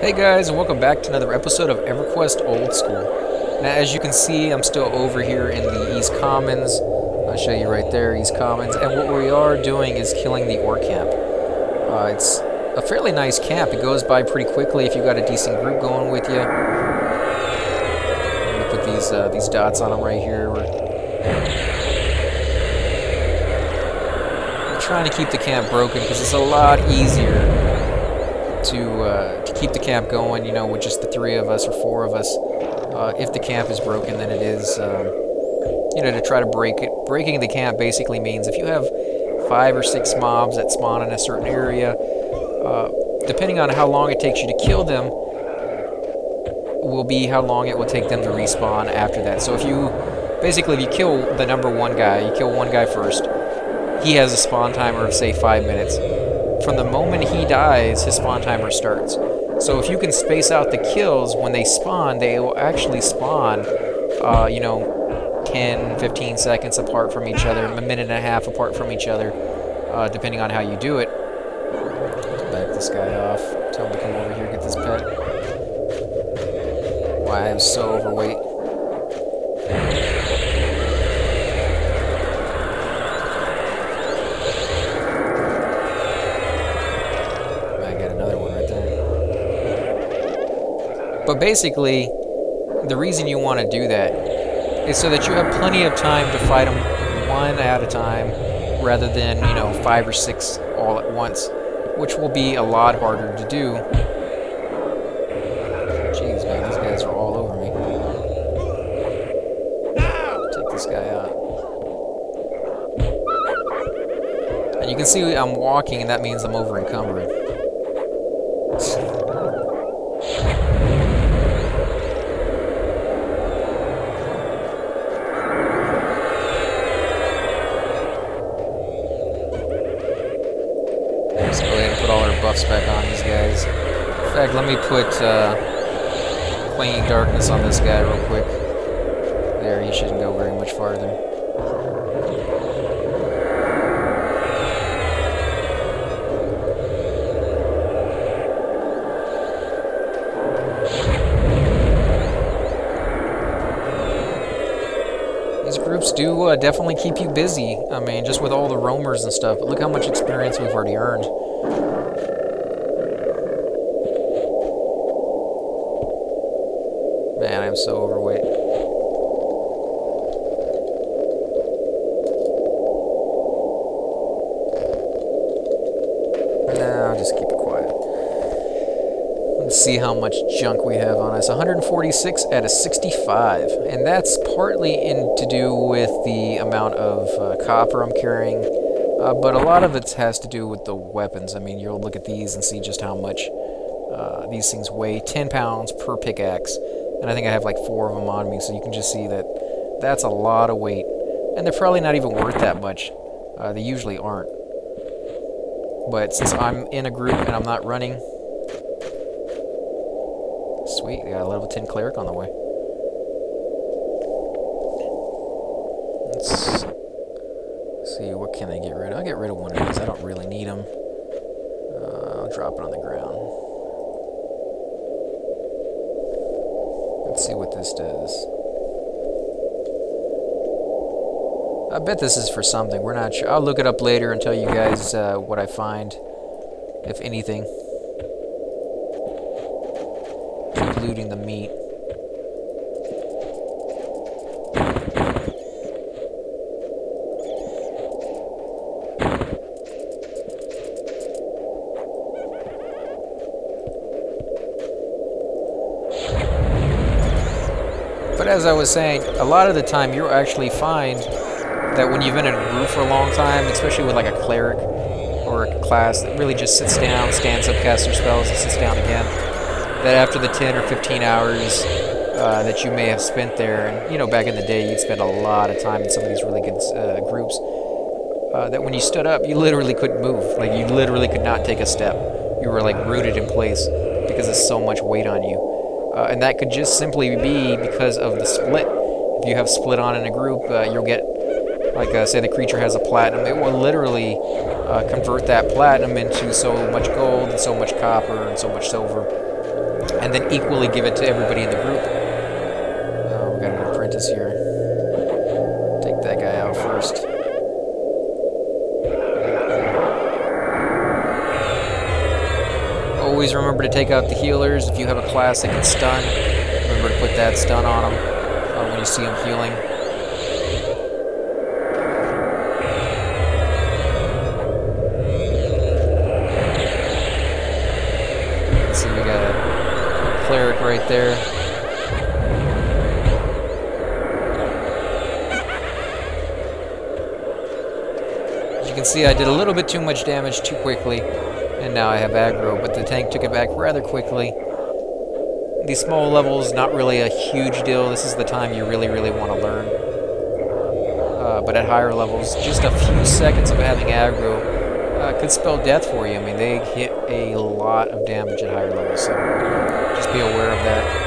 Hey guys, and welcome back to another episode of Everquest Old School. Now, as you can see, I'm still over here in the East Commons. I'll show you right there, East Commons. And what we are doing is killing the ore camp. It's a fairly nice camp. It goes by pretty quickly if you've got a decent group going with you. Let me put these dots on them right here. We're trying to keep the camp broken because it's a lot easier to keep the camp going, you know, with just the three of us or four of us, if the camp is broken, than it is, you know, to try to break it. Breaking the camp basically means if you have 5 or 6 mobs that spawn in a certain area, depending on how long it takes you to kill them, will be how long it will take them to respawn after that. So if you kill the number 1 guy, you kill one guy first, he has a spawn timer of, say, 5 minutes. From the moment he dies, his spawn timer starts. So if you can space out the kills, when they spawn, they will actually spawn, you know, 10, 15 seconds apart from each other, a minute and a half apart from each other, depending on how you do it. Back this guy off. Tell him to come over here, get this pet. Why, I'm so overweight. But basically, the reason you want to do that is so that you have plenty of time to fight them one at a time, rather than, you know, 5 or 6 all at once, which will be a lot harder to do. Jeez, man, these guys are all over me. Take this guy out. And you can see I'm walking, and that means I'm over encumbered. Let's go ahead and put all our buffs back on these guys. In fact, let me put Clinging Darkness on this guy real quick. There, he shouldn't go very much farther. These groups do definitely keep you busy. I mean, just with all the roamers and stuff. But look how much experience we've already earned. Man, I'm so overweight. Nah, I'll just keep it quiet. Let's see how much junk we have on us. 146 out of 65. And that's partly to do with the amount of copper I'm carrying. But a lot of it has to do with the weapons. I mean, you'll look at these and see just how much these things weigh. 10 pounds per pickaxe. And I think I have like 4 of them on me, so you can just see that that's a lot of weight. And they're probably not even worth that much. They usually aren't. But since I'm in a group and I'm not running... Sweet, we got a level 10 cleric on the way. Let's see, what can I get rid of? I'll get rid of one of these. I don't really need them. I'll drop it on the ground. Let's see what this does. I bet this is for something. We're not sure. I'll look it up later and tell you guys what I find, if anything. Keep looting the meat. But as I was saying, a lot of the time you'll actually find that when you've been in a group for a long time, especially with like a cleric or a class that really just sits down, stands up, casts their spells, and sits down again, that after the 10 or 15 hours that you may have spent there, and you know, back in the day you'd spend a lot of time in some of these really good groups, that when you stood up, you literally couldn't move. Like, you literally could not take a step. You were like rooted in place because there's so much weight on you. And that could just simply be because of the split. If you have split on in a group, you'll get, like, say the creature has a platinum, it will literally convert that platinum into so much gold and so much copper and so much silver. and then equally give it to everybody in the group. Oh, we got an apprentice here. Take that guy out first. Always remember to take out the healers. If you have a class that can stun, remember to put that stun on them when you see them healing. Let's see, we got a cleric right there. As you can see, I did a little bit too much damage too quickly. And now I have aggro, but the tank took it back rather quickly. These small levels, not really a huge deal. This is the time you really, really want to learn. But at higher levels, just a few seconds of having aggro could spell death for you. I mean, they hit a lot of damage at higher levels, so just be aware of that.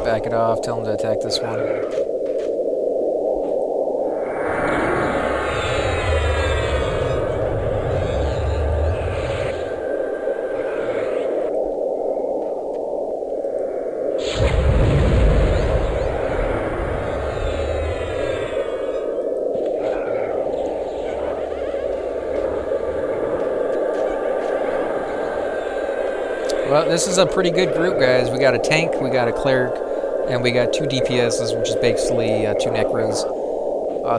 Back it off, tell him to attack this one. Well, this is a pretty good group, guys. We got a tank, we got a cleric, and we got 2 DPSs, which is basically 2 Necros.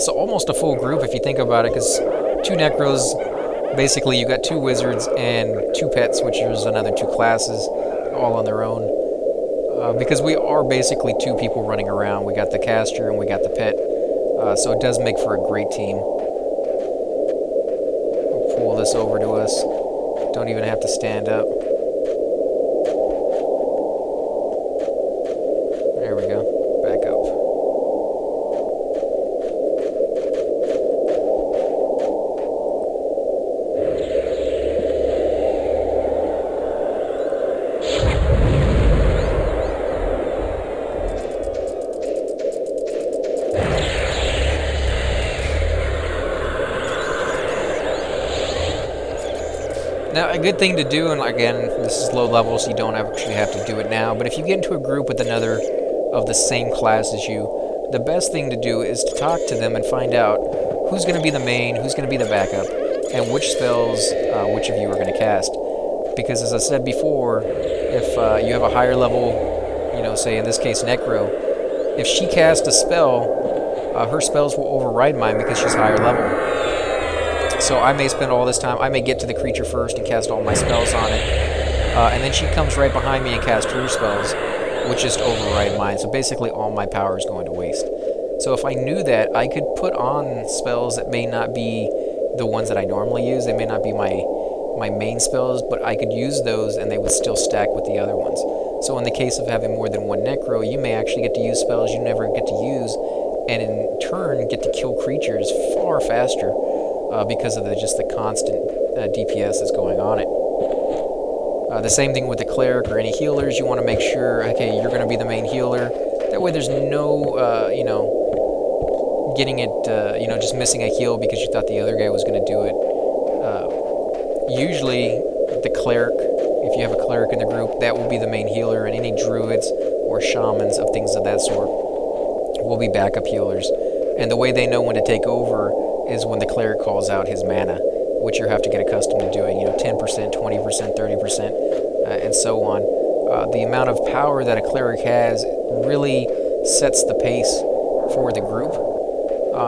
So almost a full group if you think about it, because 2 Necros, basically you got 2 Wizards and 2 Pets, which is another 2 classes, all on their own. Because we are basically 2 people running around. We got the Caster and we got the Pet. So it does make for a great team. We'll pull this over to us. Don't even have to stand up. There we go. Back up. Now, a good thing to do, and again, this is low level, so you don't actually have to do it now, but if you get into a group with another of the same class as you, the best thing to do is to talk to them and find out who's going to be the main, who's going to be the backup, and which spells which of you are going to cast. Because as I said before, if you have a higher level, you know, say in this case Necro, if she casts a spell, her spells will override mine because she's higher level. So I may spend all this time, I may get to the creature first and cast all my spells on it, and then she comes right behind me and casts her spells, which just override mine. So basically all my power is going to waste. So if I knew that, I could put on spells that may not be the ones that I normally use. They may not be my main spells, but I could use those and they would still stack with the other ones. So in the case of having more than one Necro, you may actually get to use spells you never get to use, and in turn get to kill creatures far faster because of just the constant DPS that's going on it. The same thing with the cleric or any healers. You want to make sure, okay, you're going to be the main healer. That way there's no, you know, getting it, you know, just missing a heal because you thought the other guy was going to do it. Usually the cleric, if you have a cleric in the group, that will be the main healer, and any druids or shamans of things of that sort will be backup healers. And the way they know when to take over is when the cleric calls out his mana, which you have to get accustomed to doing, you know, 10%, 20%, 30%, and so on. The amount of power that a cleric has really sets the pace for the group.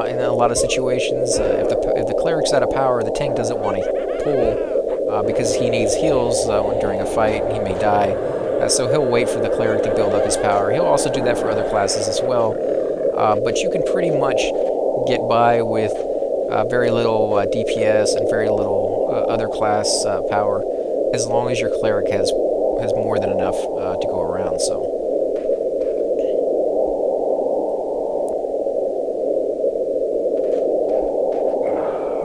In a lot of situations, if the cleric's out of power, the tank doesn't want to pull because he needs heals during a fight, and he may die. So he'll wait for the cleric to build up his power. He'll also do that for other classes as well. But you can pretty much get by with very little DPS and very little other class power, as long as your cleric has more than enough to go around. So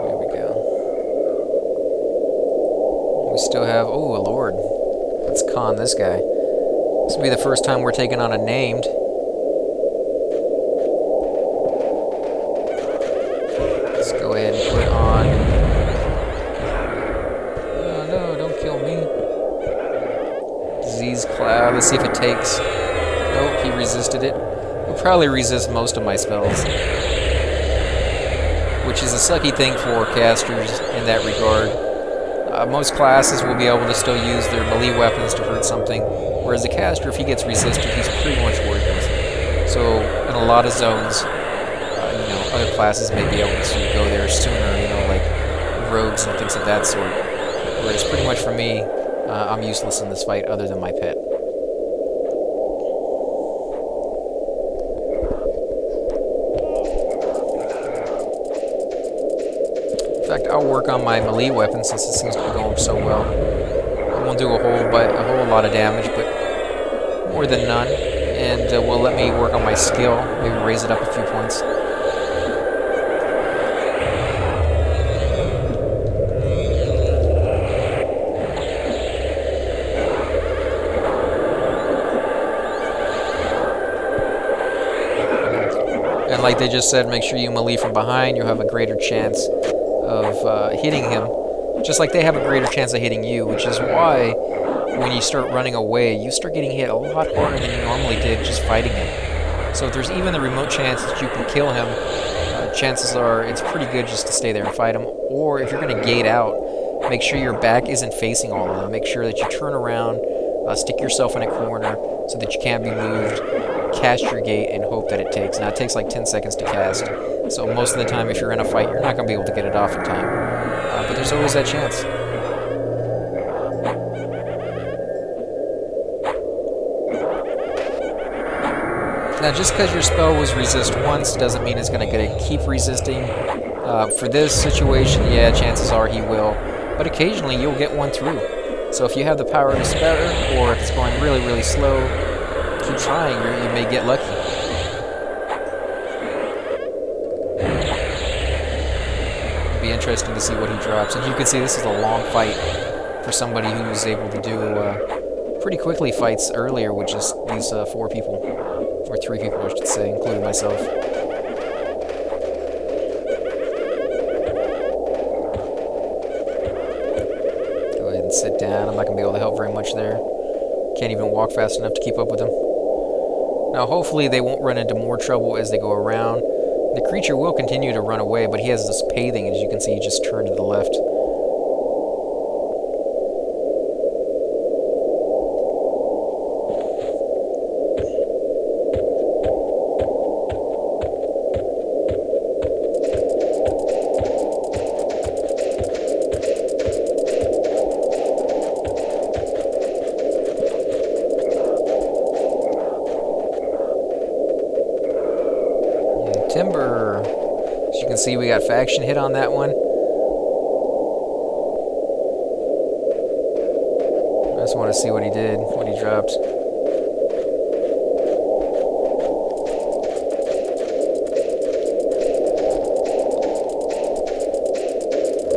there we go. We still have, oh, a lord. Let's con this guy. This will be the first time we're taking on a named. Let's go ahead and put on... Oh no, don't kill me. Disease Cloud, let's see if it takes. Nope, he resisted it. He'll probably resist most of my spells. Which is a sucky thing for casters in that regard. Most classes will be able to still use their melee weapons to hurt something, whereas the caster, if he gets resisted, he's pretty much worthless. So, in a lot of zones, you know, other classes may be able to go there sooner, you know, like rogues and things of that sort. Whereas pretty much for me, I'm useless in this fight other than my pet. In fact, I'll work on my melee weapon since it seems to be going so well. I won't do a whole lot of damage, but more than none. And will let me work on my skill, maybe raise it up a few points. And like they just said, make sure you melee from behind, you'll have a greater chance of hitting him, just like they have a greater chance of hitting you, which is why when you start running away, you start getting hit a lot harder than you normally did just fighting him. So if there's even the remote chance that you can kill him, chances are it's pretty good just to stay there and fight him. Or if you're going to gate out, make sure your back isn't facing all of them. Make sure that you turn around, stick yourself in a corner so that you can't be moved, cast your gate, and hope that it takes. Now, it takes like 10 seconds to cast, so most of the time if you're in a fight, you're not going to be able to get it off in time. But there's always that chance. Now, just because your spell was resist once doesn't mean it's going to keep resisting. For this situation, yeah, chances are he will, but occasionally you'll get one through. So if you have the power to spare, or if it's going really, really slow, keep trying, you may get lucky. It'll be interesting to see what he drops. And you can see this is a long fight for somebody who's able to do pretty quickly fights earlier with just these 4 people. Or 3 people, I should say, including myself. Go ahead and sit down. I'm not going to be able to help very much there. Can't even walk fast enough to keep up with them. Now, hopefully they won't run into more trouble as they go around. The creature will continue to run away, but he has this pathing, as you can see, he just turned to the left. Timber. As you can see, we got faction hit on that one. I just want to see what he did, what he dropped.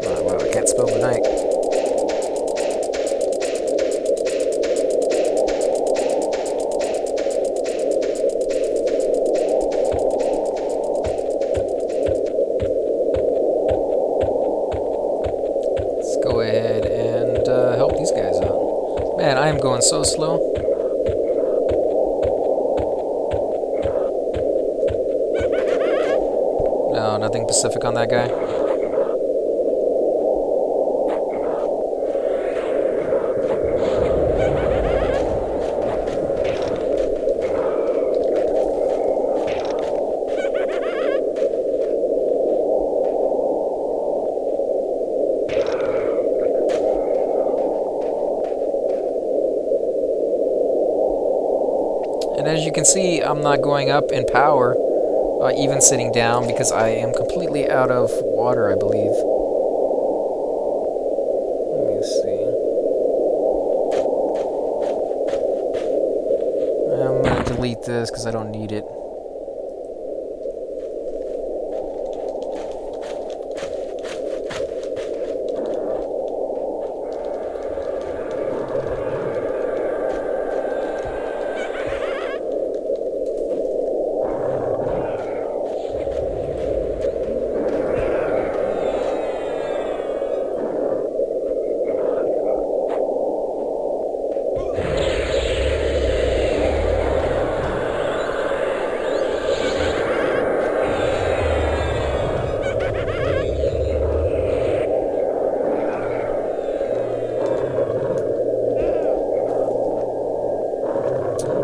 Oh, wow, I can't spell the night. Go ahead and help these guys out. Man, I am going so slow. No, nothing Pacific on that guy. And as you can see, I'm not going up in power, even sitting down, because I am completely out of water, I believe. Let me see. I'm going to delete this because I don't need it.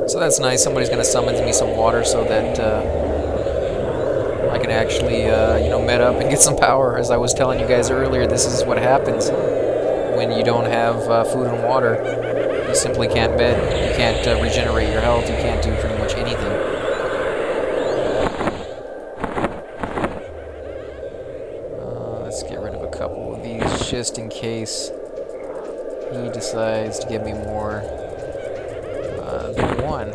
So that's nice. Somebody's going to summon me some water so that I can actually, you know, med up and get some power. As I was telling you guys earlier, this is what happens when you don't have food and water. You simply can't med. You can't regenerate your health. You can't do pretty much anything. Let's get rid of a couple of these just in case he decides to give me more than one.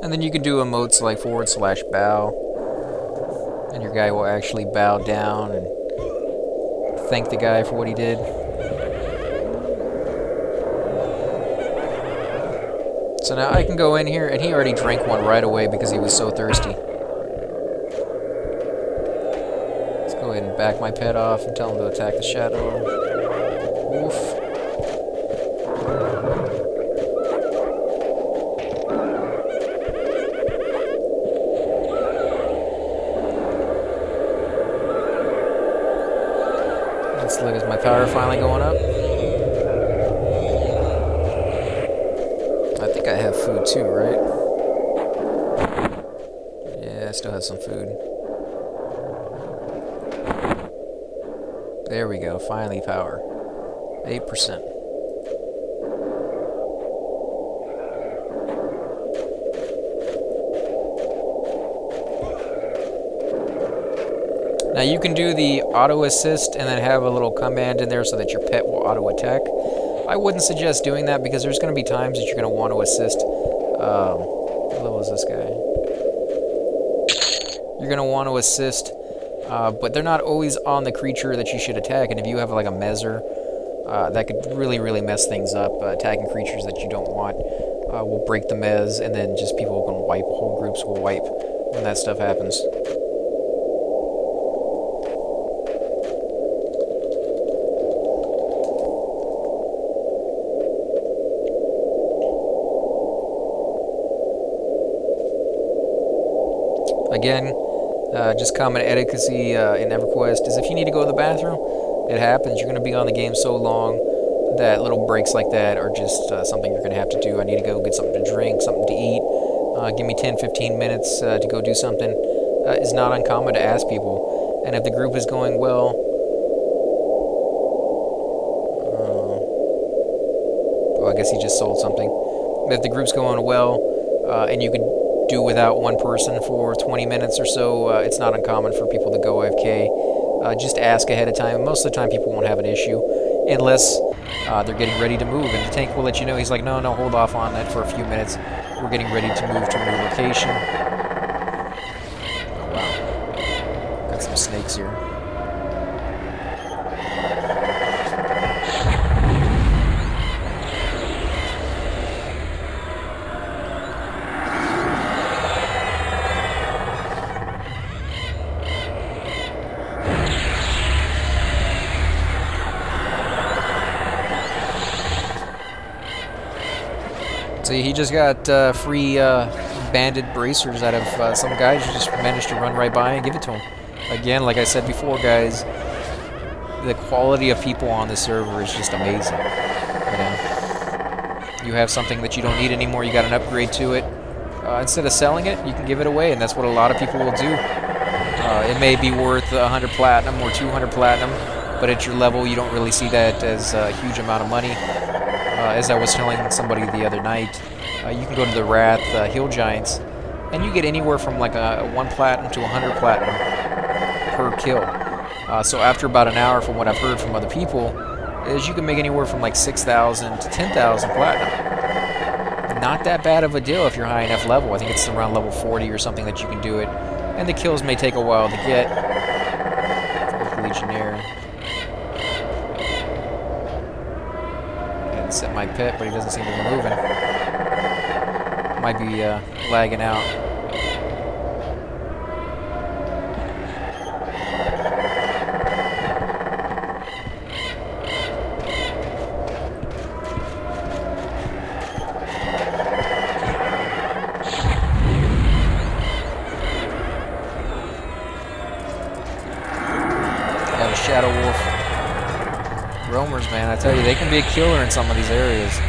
And then you can do emotes like /bow, and your guy will actually bow down and thank the guy for what he did. So now I can go in here, and he already drank one right away because he was so thirsty. Let's go ahead and back my pet off and tell him to attack the shadow. Oof. Let's look, is my power finally going up? I think I have food too, right? Yeah, I still have some food. There we go, finally power. 8%. Now you can do the auto assist and then have a little command in there so that your pet will auto attack. I wouldn't suggest doing that because there's going to be times that you're going to want to assist. What level is this guy? You're going to want to assist, but they're not always on the creature that you should attack. And if you have like a Mezzer, that could really, really mess things up. Attacking creatures that you don't want will break the Mez, and then just people will wipe. Whole groups will wipe when that stuff happens. Again, just common etiquette in Everquest is if you need to go to the bathroom, it happens. You're going to be on the game so long that little breaks like that are just something you're going to have to do. I need to go get something to drink, something to eat. Give me 10-15 minutes to go do something. Is not uncommon to ask people. And if the group is going well, I guess he just sold something. If the group's going well, and you could do without one person for 20 minutes or so, it's not uncommon for people to go AFK. Just ask ahead of time. Most of the time people won't have an issue unless they're getting ready to move, and the tank will let you know. He's like, no, hold off on that for a few minutes. We're getting ready to move to a new location. Oh, wow. Got some snakes here. See, he just got free banded bracers out of some guys who just managed to run right by and give it to him. Again, like I said before, guys, the quality of people on this server is just amazing. You know, you have something that you don't need anymore, you got an upgrade to it. Instead of selling it, you can give it away, and that's what a lot of people will do. It may be worth 100 platinum or 200 platinum, but at your level, you don't really see that as a huge amount of money. As I was telling somebody the other night, you can go to the Wrath Hill Giants, and you get anywhere from like a 1 platinum to 100 platinum per kill. So after about an hour, from what I've heard from other people, is you can make anywhere from like 6,000 to 10,000 platinum. Not that bad of a deal if you're high enough level. I think it's around level 40 or something that you can do it, and the kills may take a while to get. Legionnaire. Set my pet, but he doesn't seem to be moving. Might be lagging out. man. I tell you, they can be a killer in some of these areas.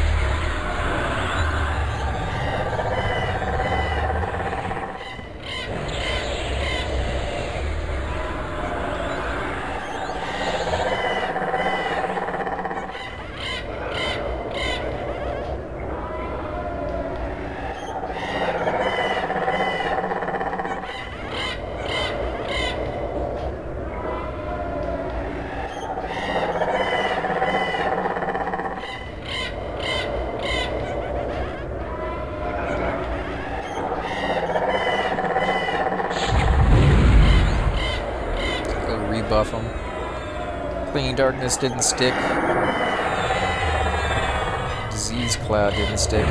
Buff them. Clinging Darkness didn't stick. Disease Cloud didn't stick.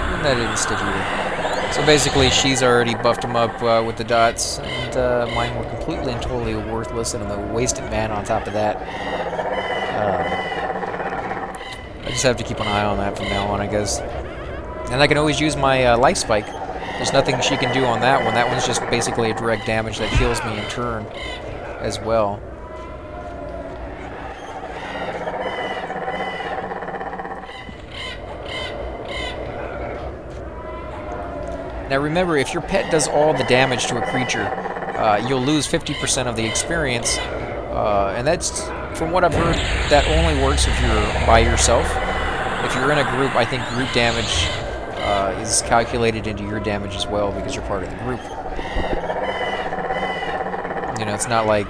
And that didn't stick either. So basically, she's already buffed them up with the dots, and mine were completely and totally worthless, and a wasted mana on top of that. I just have to keep an eye on that from now on, I guess. And I can always use my Life Spike. There's nothing she can do on that one. That one's just basically a direct damage that heals me in turn as well. Now remember, if your pet does all the damage to a creature, you'll lose 50% of the experience. And that's, from what I've heard, that only works if you're by yourself. If you're in a group, I think group damage is calculated into your damage as well because you're part of the group. You know, it's not like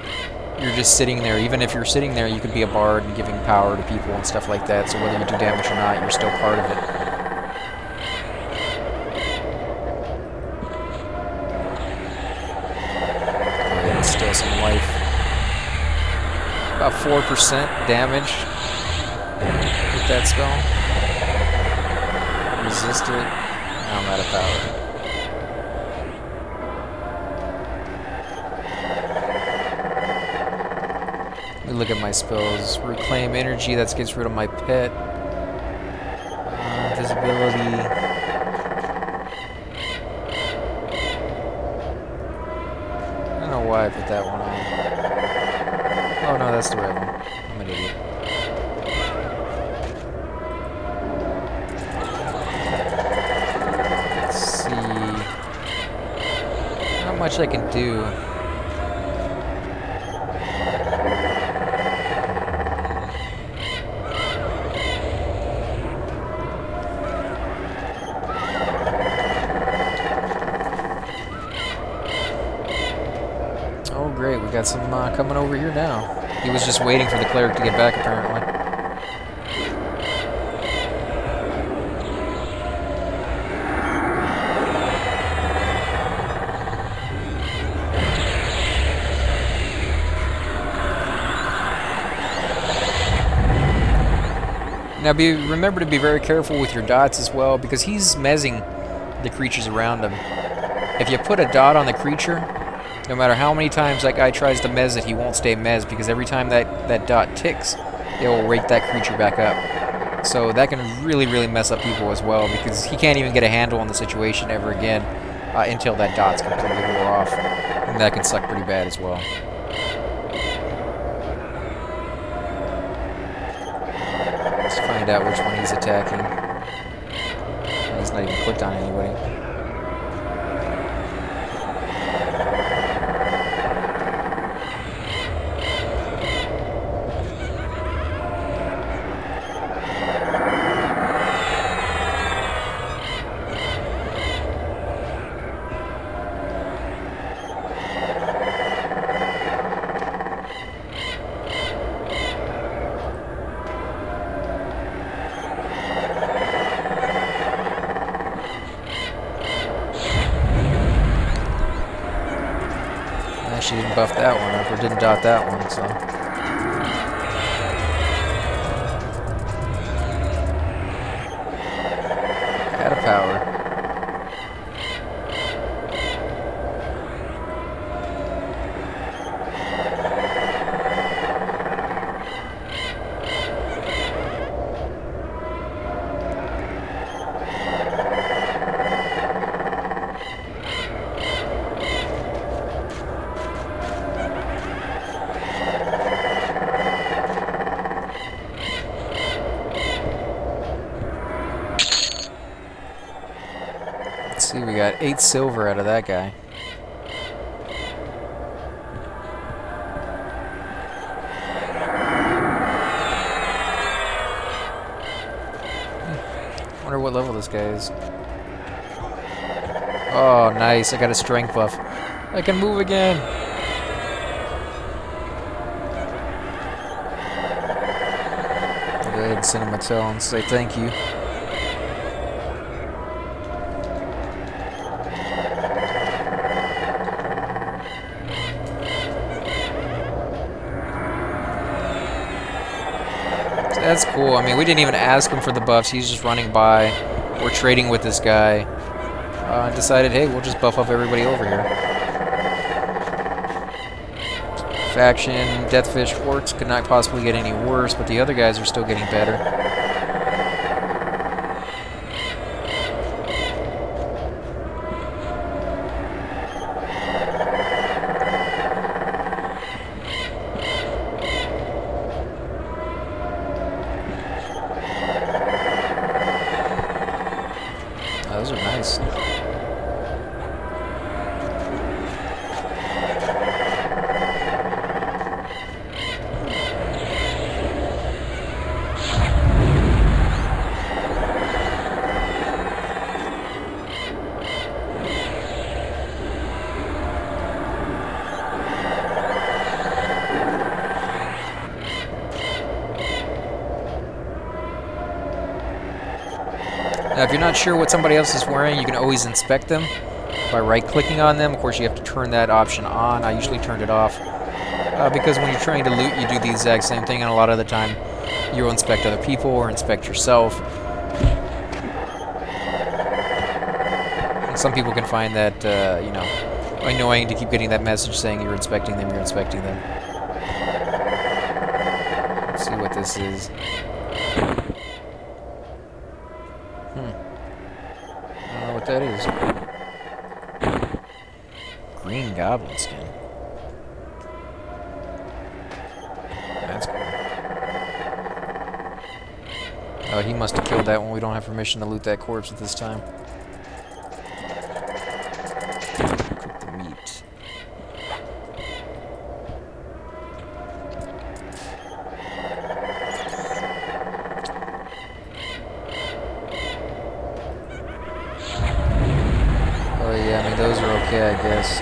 you're just sitting there. Even if you're sitting there, you could be a bard and giving power to people and stuff like that, so whether you do damage or not, you're still part of it. Go ahead and steal some life. About 4% damage with that spell. Resist it. Now I'm out of power. Let me look at my spells. Reclaim energy, that gets rid of my pet. Visibility. I don't know why I put that one on. Oh no, that's the right one. I'm an idiot. Much I can do. Oh great, we got some coming over here now. He was just waiting for the cleric to get back apparently. Now remember to be very careful with your dots as well, because he's mezzing the creatures around him. If you put a dot on the creature, no matter how many times that guy tries to mez it, he won't stay mez, because every time that dot ticks, it will rake that creature back up. So that can really, really mess up people as well, because he can't even get a handle on the situation ever again until that dot's completely wore off. And that can suck pretty bad as well. Find out which one he's attacking. He's not even clicked on anybody. She didn't buff that one up, or didn't dot that one, so. Out of power. got 8 silver out of that guy. Wonder what level this guy is. Oh, nice. I got a strength buff. I can move again. I'll go ahead and send him a tell and say thank you. That's cool. I mean, we didn't even ask him for the buffs. He's just running by. We're trading with this guy. And decided, hey, we'll just buff up everybody over here. Faction, Deathfish, Orcs could not possibly get any worse, but the other guys are still getting better. Those are nice. Now, if you're not sure what somebody else is wearing, you can always inspect them by right-clicking on them. Of course, you have to turn that option on. I usually turned it off because when you're trying to loot, you do the exact same thing, and a lot of the time, you'll inspect other people or inspect yourself. And some people can find that, you know, annoying to keep getting that message saying you're inspecting them, you're inspecting them. Let's see what this is. I don't know what that is. Green Goblin skin. That's cool. Oh, he must have killed that one. We don't have permission to loot that corpse at this time. Cook the meat. Oh yeah, I mean those are okay, I guess.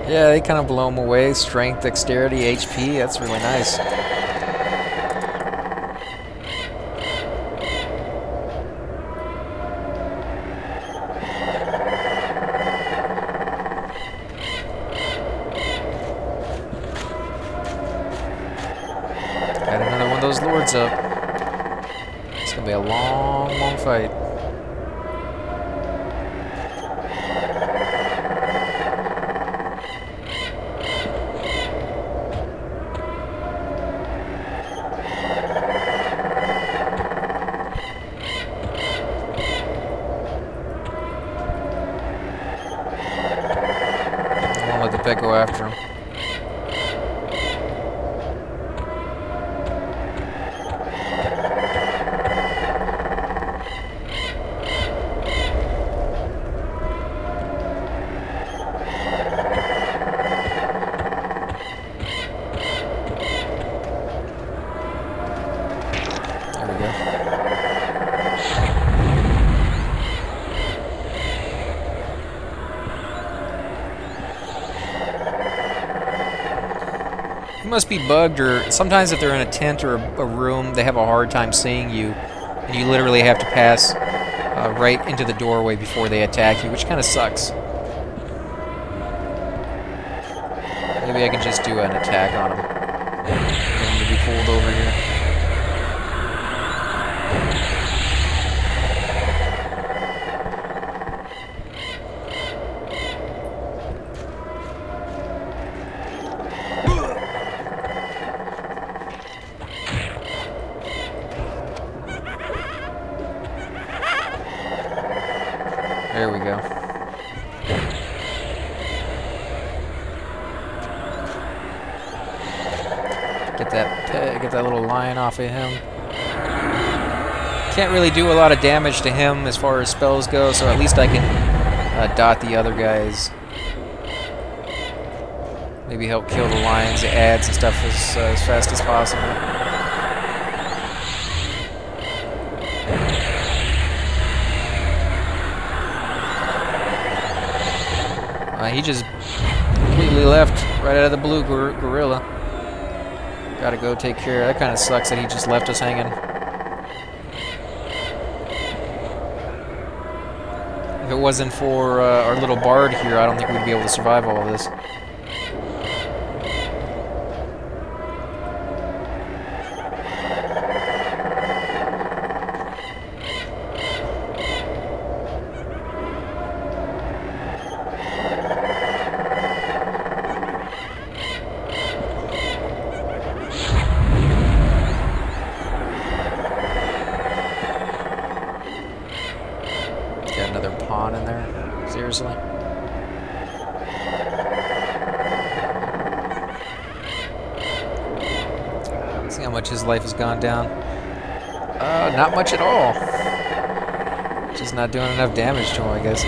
Yeah, they kind of blow them away. Strength, dexterity, HP, that's really nice. Got another one of those lords up. It's gonna be a long, long fight. I won't let the pet go after him. There we go. You must be bugged, or sometimes if they're in a tent or a room, they have a hard time seeing you, and you literally have to pass right into the doorway before they attack you, which kind of sucks. Maybe I can just do an attack on them. Get them to be pulled over here. There we go. lion off of him. Can't really do a lot of damage to him as far as spells go, so at least I can dot the other guys. Maybe help kill the lions, the ads, and stuff as fast as possible. He just completely left right out of the blue, gorilla. Gotta go take care. That kind of sucks that he just left us hanging. If it wasn't for our little bard here, I don't think we'd be able to survive all of this. In there, seriously. See how much his life has gone down. Not much at all. Just not doing enough damage to him, I guess.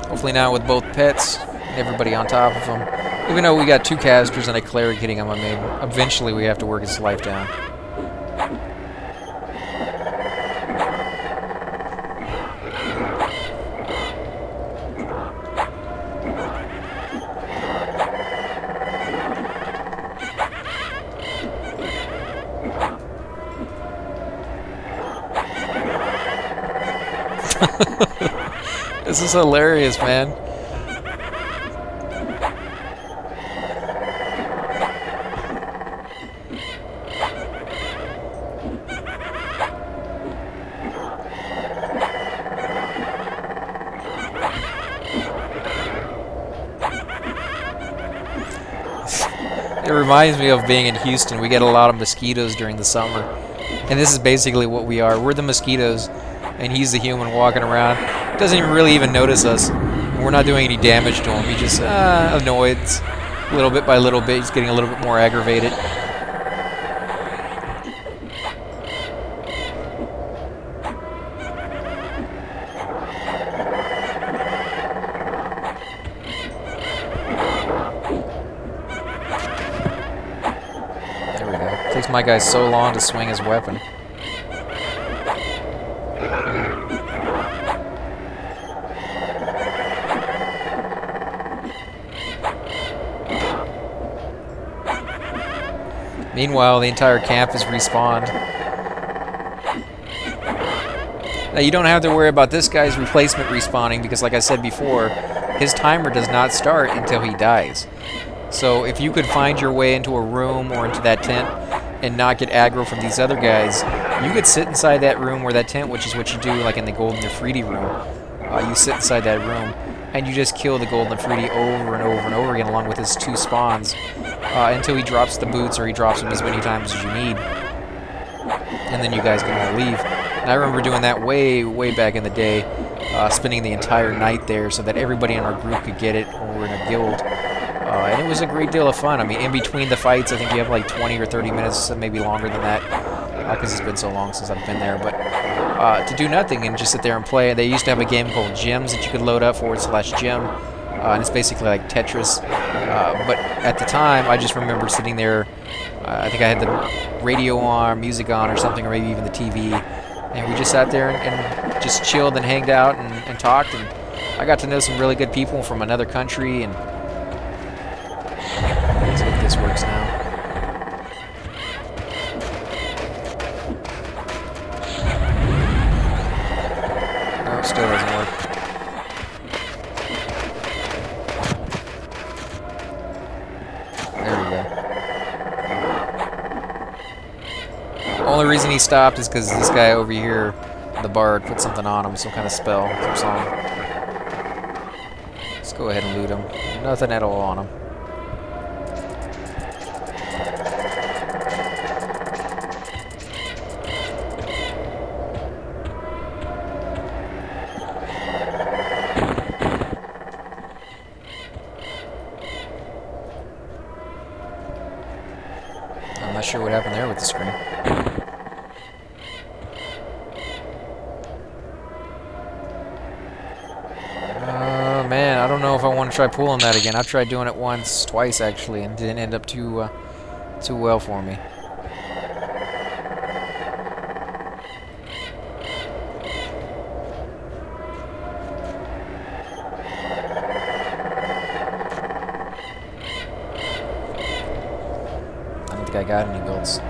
Hopefully now with both pets and everybody on top of them. Even though we got 2 casters and a cleric hitting him, I mean, eventually we have to work his life down. This is hilarious, man. It reminds me of being in Houston. We get a lot of mosquitoes during the summer. And this is basically what we are. We're the mosquitoes, and he's the human walking around. Doesn't even really even notice us. We're not doing any damage to him. He just annoyed. Little bit by little bit, he's getting a little bit more aggravated. Takes my guy so long to swing his weapon. Meanwhile, the entire camp is respawned. Now, you don't have to worry about this guy's replacement respawning because, like I said before, his timer does not start until he dies. So if you could find your way into a room or into that tent and not get aggro from these other guys, you could sit inside that room or that tent, which is what you do like in the Golden Ifriti room. You sit inside that room and you just kill the Golden Ifriti over and over and over again along with his 2 spawns until he drops the boots or he drops them as many times as you need. And then you guys can all leave. And I remember doing that way back in the day, spending the entire night there so that everybody in our group could get it when we were in a guild. And it was a great deal of fun. I mean, in between the fights, I think you have like 20 or 30 minutes, maybe longer than that, because it's been so long since I've been there. But to do nothing and just sit there and play. They used to have a game called Gems that you could load up /gem, and it's basically like Tetris. But at the time, I just remember sitting there. I think I had the radio on, music on, or something, or maybe even the TV, and we just sat there and just chilled and hanged out and talked. And I got to know some really good people from another country and. Let's see if this works now. No, it still doesn't work. There we go. The only reason he stopped is because this guy over here, the bard, put something on him, some kind of spell, some song. Let's go ahead and loot him. Nothing at all on him. I'm not sure what happened there with the screen. Man, I don't know if I want to try pulling that again. I've tried doing it once, twice actually, and didn't end up too well for me. I don't think I got any builds.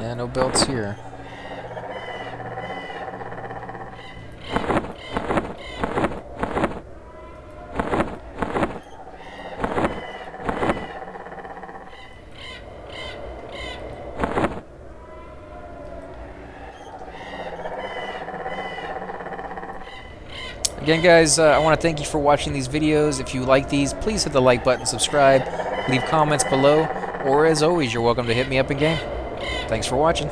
Yeah, no belts here. Again, guys, I want to thank you for watching these videos. If you like these, please hit the like button, subscribe, leave comments below, or as always, you're welcome to hit me up in game. Thanks for watching.